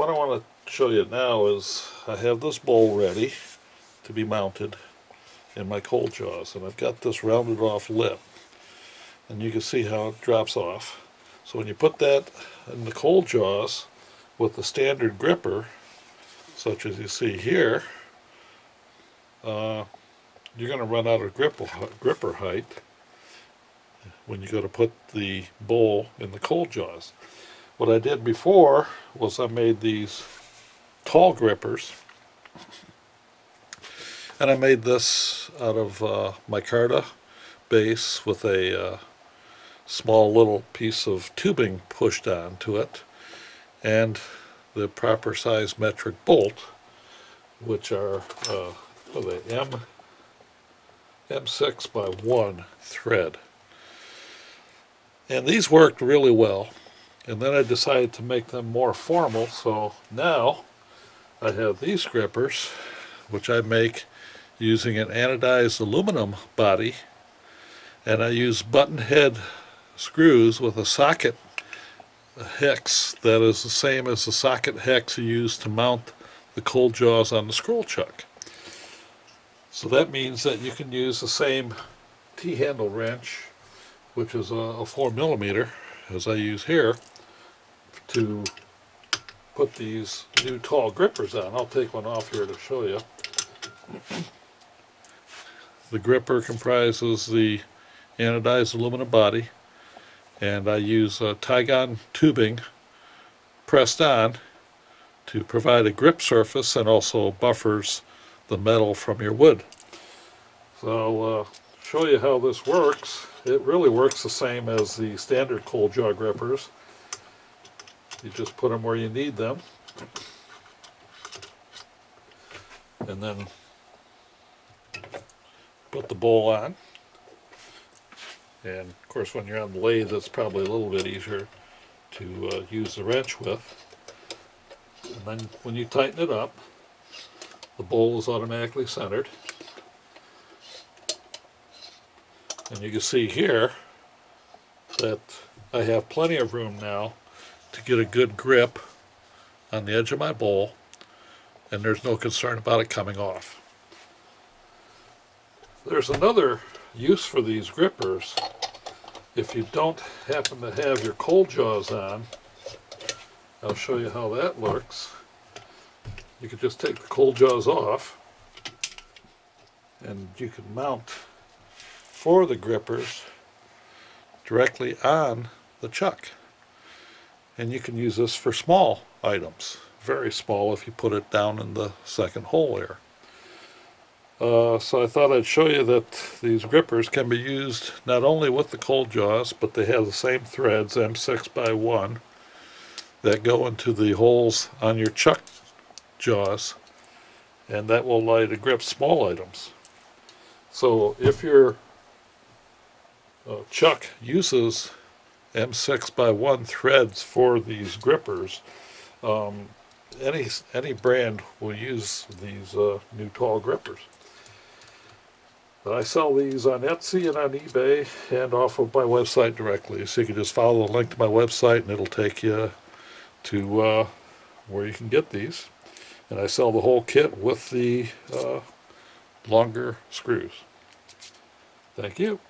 what I want to show you now is I have this bowl ready to be mounted in my cold jaws, and I've got this rounded off lip, and you can see how it drops off. So when you put that in the cold jaws with the standard gripper, such as you see here, you're going to run out of gripper height when you go to put the bowl in the cold jaws. What I did before was I made these tall grippers, and I made this out of micarta base with a small little piece of tubing pushed onto it, and the proper size metric bolt, which are M6 by 1 thread. And these worked really well. And then I decided to make them more formal, so now I have these grippers, which I make using an anodized aluminum body, and I use button head screws with a socket hex that is the same as the socket hex you use to mount the cold jaws on the scroll chuck. So that means that you can use the same T-handle wrench, which is a 4mm, as I use here, to put these new tall grippers on. I'll take one off here to show you. The gripper comprises the anodized aluminum body, and I use Tygon tubing pressed on to provide a grip surface and also buffers the metal from your wood. So show you how this works. It really works the same as the standard cold jaw grippers. You just put them where you need them, and then put the bowl on. And of course, when you're on the lathe, it's probably a little bit easier to use the wrench with. And then when you tighten it up, the bowl is automatically centered. And you can see here that I have plenty of room now to get a good grip on the edge of my bowl, and there's no concern about it coming off. There's another use for these grippers. If you don't happen to have your cold jaws on, I'll show you how that looks. You can just take the cold jaws off, and you can mount 4 of the grippers directly on the chuck. And you can use this for small items, very small if you put it down in the second hole there. So I thought I'd show you that these grippers can be used not only with the cold jaws, but they have the same threads, M6 by 1, that go into the holes on your chuck jaws, and that will allow you to grip small items. So if your chuck uses M6 by 1 threads for these grippers, any brand will use these new tall grippers. I sell these on Etsy and on eBay and off of my website directly, so you can just follow the link to my website and it'll take you to where you can get these. And I sell the whole kit with the longer screws. Thank you.